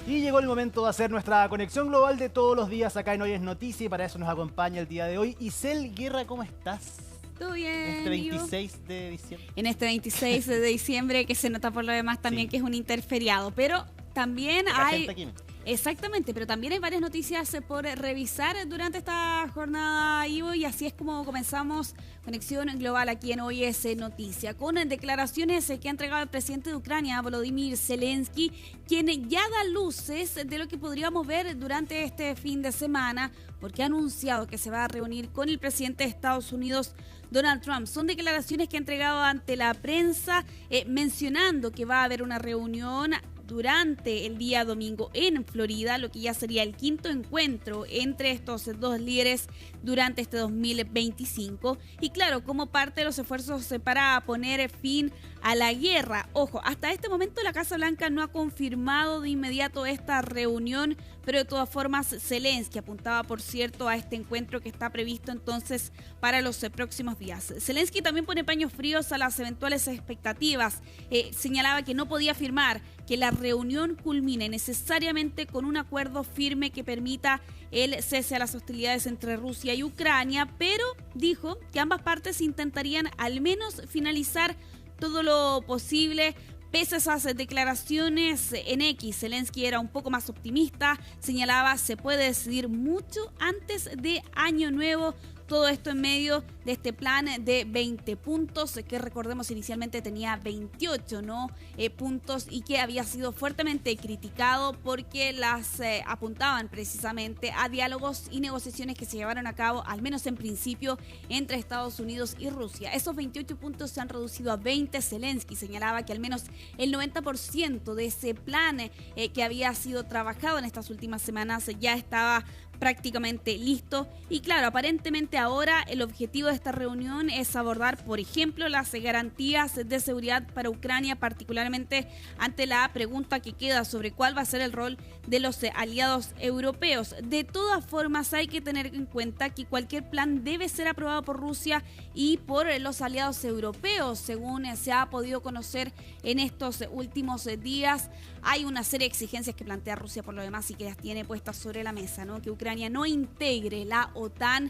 Y llegó el momento de hacer nuestra conexión global de todos los días acá en Hoy es Noticia y para eso nos acompaña el día de hoy Isel Guerra, ¿cómo estás? Todo bien. Este 26 de diciembre. En este 26 de diciembre, que se nota por lo demás también que es un interferiado, pero también hay... Exactamente, pero también hay varias noticias por revisar durante esta jornada, Ivo, y así es como comenzamos Conexión Global aquí en Hoy es Noticia, con declaraciones que ha entregado el presidente de Ucrania, Volodymyr Zelensky, quien ya da luces de lo que podríamos ver durante este fin de semana, porque ha anunciado que se va a reunir con el presidente de Estados Unidos, Donald Trump. Son declaraciones que ha entregado ante la prensa, mencionando que va a haber una reunión durante el día domingo en Florida, lo que ya sería el quinto encuentro entre estos dos líderes durante este 2025. Y claro, como parte de los esfuerzos para poner fin a la guerra. Ojo, hasta este momento la Casa Blanca no ha confirmado de inmediato esta reunión, pero de todas formas Zelensky apuntaba, por cierto, a este encuentro que está previsto entonces para los próximos días. Zelensky también pone paños fríos a las eventuales expectativas. Señalaba que no podía afirmar que la reunión culmine necesariamente con un acuerdo firme que permita el cese a las hostilidades entre Rusia y Ucrania, pero dijo que ambas partes intentarían al menos finalizar todo lo posible. Pese a esas declaraciones en X, Zelensky era un poco más optimista, señalaba se puede decidir mucho antes de Año Nuevo. Todo esto en medio de este plan de 20 puntos, que recordemos inicialmente tenía 28 puntos y que había sido fuertemente criticado porque las apuntaban precisamente a diálogos y negociaciones que se llevaron a cabo, al menos en principio, entre Estados Unidos y Rusia. Esos 28 puntos se han reducido a 20. Zelensky señalaba que al menos el 90% de ese plan que había sido trabajado en estas últimas semanas ya estaba prácticamente listo. Y claro, aparentemente ahora el objetivo de esta reunión es abordar, por ejemplo, las garantías de seguridad para Ucrania, particularmente ante la pregunta que queda sobre cuál va a ser el rol de los aliados europeos. De todas formas, hay que tener en cuenta que cualquier plan debe ser aprobado por Rusia y por los aliados europeos, según se ha podido conocer en estos últimos días. Hay una serie de exigencias que plantea Rusia por lo demás y que las tiene puestas sobre la mesa, ¿no? Que Ucrania no integre la OTAN.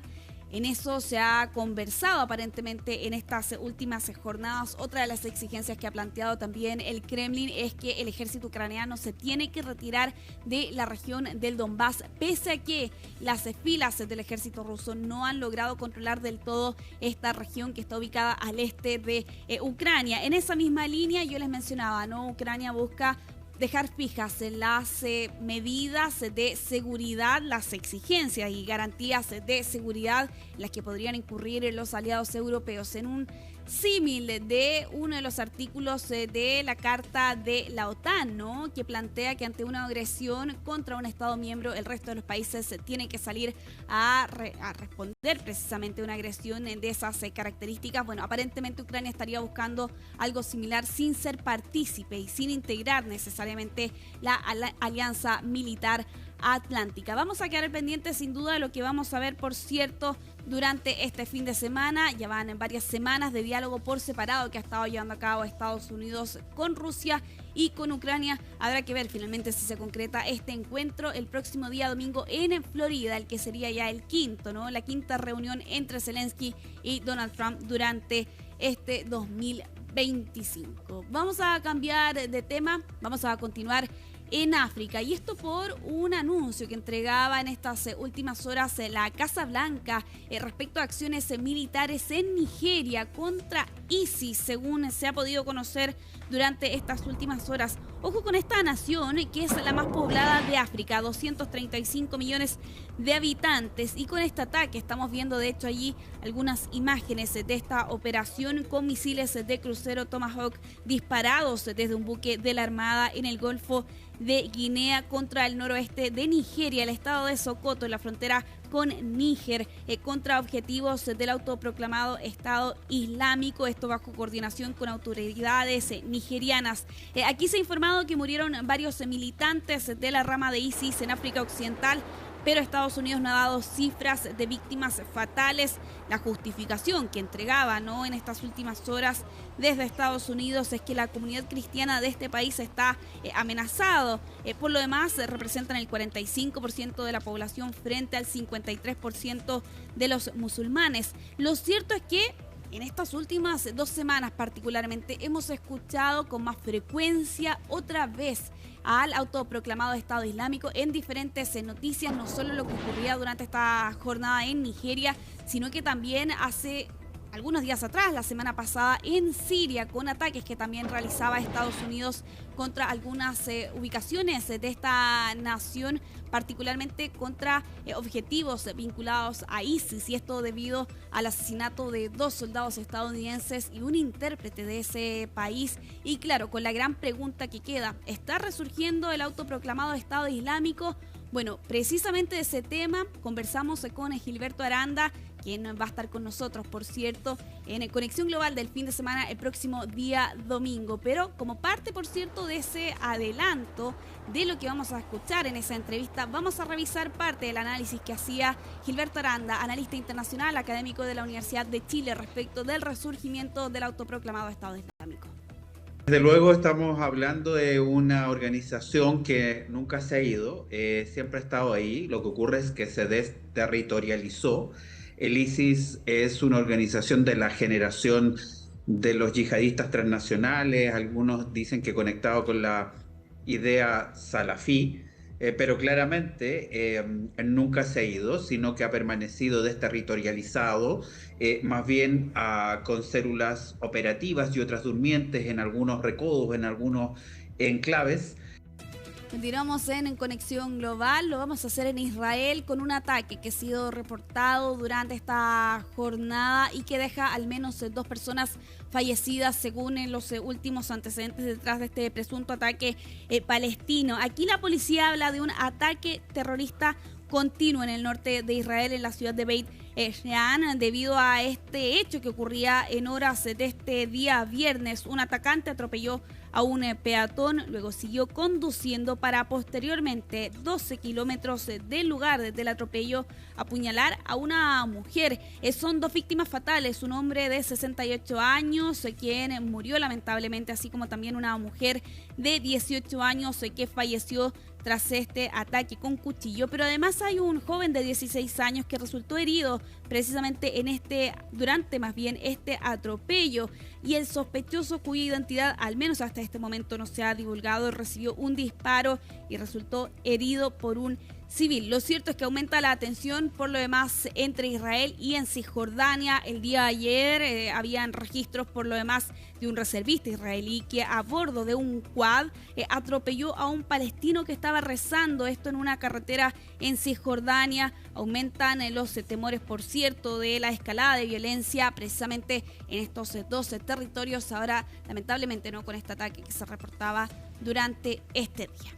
En eso se ha conversado aparentemente en estas últimas jornadas. Otra de las exigencias que ha planteado también el Kremlin es que el ejército ucraniano se tiene que retirar de la región del Donbass, pese a que las filas del ejército ruso no han logrado controlar del todo esta región que está ubicada al este de Ucrania. En esa misma línea yo les mencionaba, ¿no? Ucrania busca dejar fijas las medidas de seguridad, las exigencias y garantías de seguridad en las que podrían incurrir los aliados europeos, en un símil de uno de los artículos de la Carta de la OTAN, ¿no? Que plantea que ante una agresión contra un Estado miembro, el resto de los países tienen que salir a responder precisamente a una agresión de esas características. Bueno, aparentemente Ucrania estaría buscando algo similar sin ser partícipe y sin integrar necesariamente la alianza militar atlántica. Vamos a quedar pendientes sin duda de lo que vamos a ver, por cierto, durante este fin de semana. Ya van en varias semanas de diálogo por separado que ha estado llevando a cabo Estados Unidos con Rusia y con Ucrania. Habrá que ver finalmente si se concreta este encuentro el próximo día domingo en Florida, el que sería ya el quinto, ¿no? La quinta reunión entre Zelensky y Donald Trump durante este 2025. Vamos a cambiar de tema, vamos a continuar en África, y esto por un anuncio que entregaba en estas últimas horas la Casa Blanca respecto a acciones militares en Nigeria contra ISIS, según se ha podido conocer durante estas últimas horas. Ojo con esta nación, que es la más poblada de África, 235 millones de habitantes, y con este ataque estamos viendo de hecho allí algunas imágenes de esta operación con misiles de crucero Tomahawk disparados desde un buque de la Armada en el Golfo de Guinea contra el noroeste de Nigeria, el estado de Sokoto, en la frontera con Níger, contra objetivos del autoproclamado Estado Islámico, esto bajo coordinación con autoridades nigerianas. Aquí se ha informado que murieron varios militantes de la rama de ISIS en África Occidental, pero Estados Unidos no ha dado cifras de víctimas fatales. La justificación que entregaba, ¿no?, en estas últimas horas desde Estados Unidos es que la comunidad cristiana de este país está amenazado. Por lo demás, representan el 45% de la población frente al 53% de los musulmanes. Lo cierto es que en estas últimas 2 semanas particularmente hemos escuchado con más frecuencia otra vez al autoproclamado Estado Islámico en diferentes noticias, no solo lo que ocurría durante esta jornada en Nigeria, sino que también hace algunos días atrás, la semana pasada, en Siria, con ataques que también realizaba Estados Unidos contra algunas ubicaciones de esta nación, particularmente contra objetivos vinculados a ISIS, y esto debido al asesinato de 2 soldados estadounidenses y un intérprete de ese país. Y claro, con la gran pregunta que queda, ¿está resurgiendo el autoproclamado Estado Islámico? Bueno, precisamente de ese tema conversamos con Gilberto Aranda, quien va a estar con nosotros, por cierto, en Conexión Global del fin de semana el próximo día domingo. Pero como parte, por cierto, de ese adelanto de lo que vamos a escuchar en esa entrevista, vamos a revisar parte del análisis que hacía Gilberto Aranda, analista internacional, académico de la Universidad de Chile, respecto del resurgimiento del autoproclamado Estado Islámico. Desde luego estamos hablando de una organización que nunca se ha ido, siempre ha estado ahí. Lo que ocurre es que se desterritorializó. El ISIS es una organización de la generación de los yihadistas transnacionales, algunos dicen que conectado con la idea salafí, pero claramente nunca se ha ido, sino que ha permanecido desterritorializado, más bien con células operativas y otras durmientes en algunos recodos, en algunos enclaves. Continuamos en Conexión Global, lo vamos a hacer en Israel con un ataque que ha sido reportado durante esta jornada y que deja al menos 2 personas fallecidas según los últimos antecedentes detrás de este presunto ataque palestino. Aquí la policía habla de un ataque terrorista continuo en el norte de Israel, en la ciudad de Beit Shean, debido a este hecho que ocurría en horas de este día viernes. Un atacante atropelló a un peatón, luego siguió conduciendo para posteriormente 12 kilómetros del lugar del atropello apuñalar a una mujer. Son 2 víctimas fatales, un hombre de 68 años quien murió lamentablemente, así como también una mujer de 18 años que falleció tras este ataque con cuchillo. Pero además hay un joven de 16 años que resultó herido precisamente durante este atropello, y el sospechoso, cuya identidad al menos hasta este momento no se ha divulgado, recibió un disparo y resultó herido por un civil. Lo cierto es que aumenta la tensión por lo demás entre Israel y en Cisjordania. El día de ayer habían registros por lo demás de un reservista israelí que a bordo de un quad atropelló a un palestino que estaba rezando, esto en una carretera en Cisjordania. Aumentan los temores, por cierto, de la escalada de violencia precisamente en estos 12 territorios, ahora lamentablemente no con este ataque que se reportaba durante este día.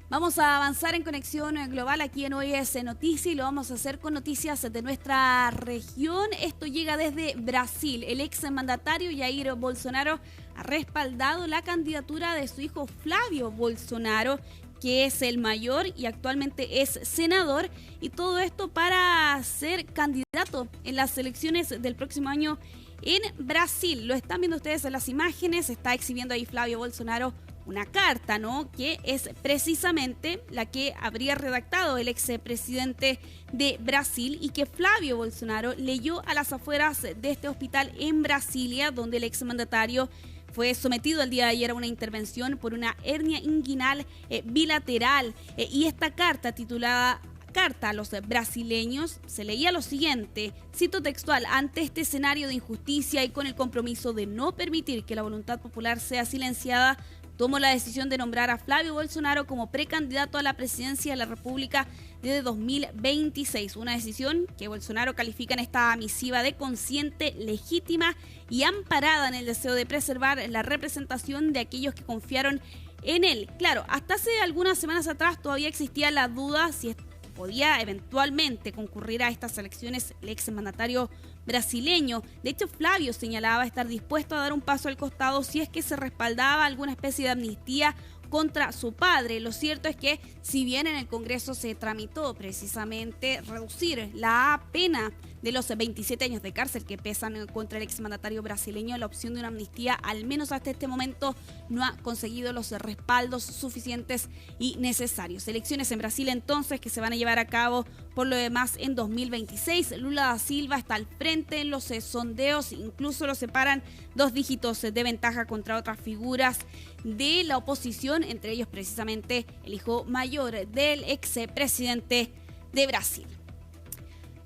Vamos a avanzar en Conexión Global aquí en Hoy es Noticia, y lo vamos a hacer con noticias de nuestra región. Esto llega desde Brasil. El exmandatario Jair Bolsonaro ha respaldado la candidatura de su hijo Flávio Bolsonaro, que es el mayor y actualmente es senador, y todo esto para ser candidato en las elecciones del próximo año en Brasil. Lo están viendo ustedes en las imágenes, está exhibiendo ahí Flávio Bolsonaro una carta, ¿no?, que es precisamente la que habría redactado el expresidente de Brasil y que Flávio Bolsonaro leyó a las afueras de este hospital en Brasilia, donde el exmandatario fue sometido el día de ayer a una intervención por una hernia inguinal bilateral. Y esta carta, titulada Carta a los brasileños, se leía lo siguiente, cito textual: ante este escenario de injusticia y con el compromiso de no permitir que la voluntad popular sea silenciada, tomo la decisión de nombrar a Flávio Bolsonaro como precandidato a la presidencia de la República desde 2026. Una decisión que Bolsonaro califica en esta misiva de consciente, legítima y amparada en el deseo de preservar la representación de aquellos que confiaron en él. Claro, hasta hace algunas semanas atrás todavía existía la duda si podía eventualmente concurrir a estas elecciones el exmandatario brasileño. De hecho, Flávio señalaba estar dispuesto a dar un paso al costado si es que se respaldaba alguna especie de amnistía contra su padre. Lo cierto es que si bien en el Congreso se tramitó precisamente reducir la pena de los 27 años de cárcel que pesan contra el exmandatario brasileño, la opción de una amnistía, al menos hasta este momento, no ha conseguido los respaldos suficientes y necesarios. Elecciones en Brasil entonces que se van a llevar a cabo por lo demás en 2026. Lula da Silva está al frente en los sondeos, incluso lo separan 2 dígitos de ventaja contra otras figuras de la oposición, entre ellos precisamente el hijo mayor del expresidente de Brasil.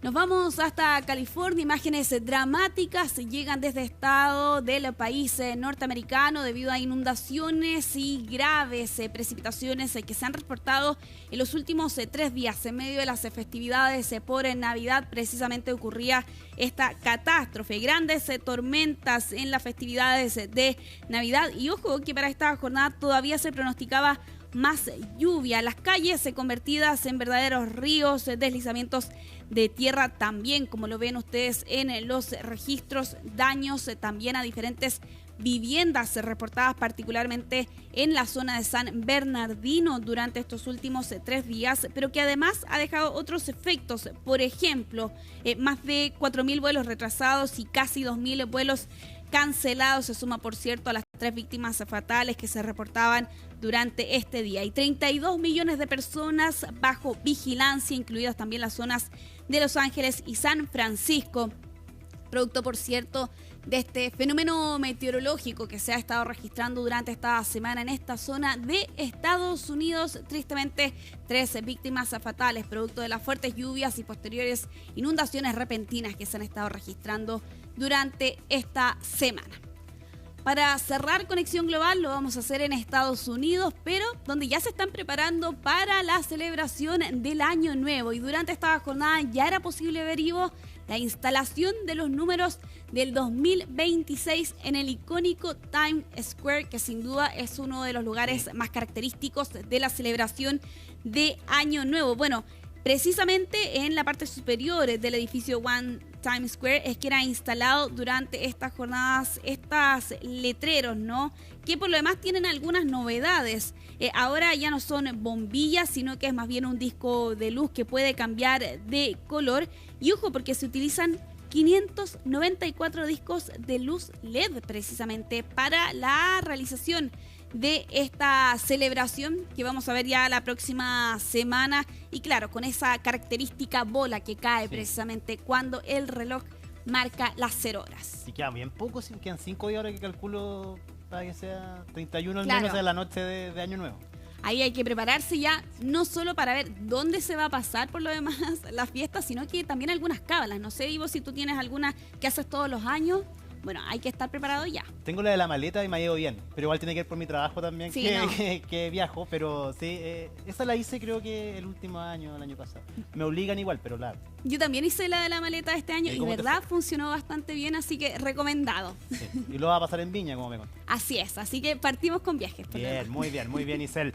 Nos vamos hasta California. Imágenes dramáticas llegan desde estado del país norteamericano debido a inundaciones y graves precipitaciones que se han reportado en los últimos 3 días. En medio de las festividades por Navidad precisamente ocurría esta catástrofe. Grandes tormentas en las festividades de Navidad. Y ojo que para esta jornada todavía se pronosticaba más lluvia. Las calles convertidas en verdaderos ríos, deslizamientos de tierra también, como lo ven ustedes en los registros, daños también a diferentes viviendas reportadas particularmente en la zona de San Bernardino durante estos últimos 3 días, pero que además ha dejado otros efectos. Por ejemplo, más de 4.000 vuelos retrasados y casi 2.000 vuelos cancelados. Se suma, por cierto, a las 3 víctimas fatales que se reportaban durante este día. Y 32 millones de personas bajo vigilancia, incluidas también las zonas de Los Ángeles y San Francisco. Producto, por cierto, de este fenómeno meteorológico que se ha estado registrando durante esta semana en esta zona de Estados Unidos. Tristemente, 13 víctimas fatales, producto de las fuertes lluvias y posteriores inundaciones repentinas que se han estado registrando durante esta semana. Para cerrar Conexión Global lo vamos a hacer en Estados Unidos, pero donde ya se están preparando para la celebración del Año Nuevo. Y durante esta jornada ya era posible ver, Ivo, la instalación de los números del 2026 en el icónico Times Square, que sin duda es uno de los lugares más característicos de la celebración de Año Nuevo. Bueno, precisamente en la parte superior del edificio One Times Square es que era instalado durante estas jornadas estos letreros, ¿no? Que por lo demás tienen algunas novedades. Ahora ya no son bombillas, sino que es más bien un disco de luz que puede cambiar de color. Y ojo, porque se utilizan 594 discos de luz LED precisamente para la realización de esta celebración que vamos a ver ya la próxima semana. Y claro, con esa característica bola que cae precisamente cuando el reloj marca las 0 horas. Y quedan bien pocos, quedan 5 días ahora que calculo para que sea 31 al claro, menos de la noche de Año Nuevo. Ahí hay que prepararse ya, no solo para ver dónde se va a pasar por lo demás la fiesta, sino que también algunas cábalas. No sé, Ivo, si tú tienes alguna que haces todos los años. Bueno, hay que estar preparado ya. Tengo la de la maleta y me ha ido bien, pero igual tiene que ver por mi trabajo también, sí, que viajo, pero sí, esa la hice creo que el último año, el año pasado. Me obligan igual, pero la... Yo también hice la de la maleta este año y verdad funcionó bastante bien, así que recomendado. Sí. Y lo va a pasar en Viña, como me contó. Así es, así que partimos con viajes. Bien, muy bien, Isel.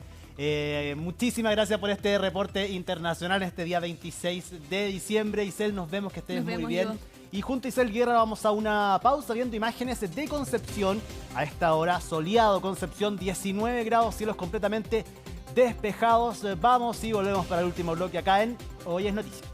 Muchísimas gracias por este reporte internacional este día 26 de diciembre. Isel, nos vemos, que estés muy bien. Yo. Y junto a Isel Guerra vamos a una pausa viendo imágenes de Concepción. A esta hora, soleado Concepción, 19 grados, cielos completamente despejados. Vamos y volvemos para el último bloque acá en Hoy es Noticia.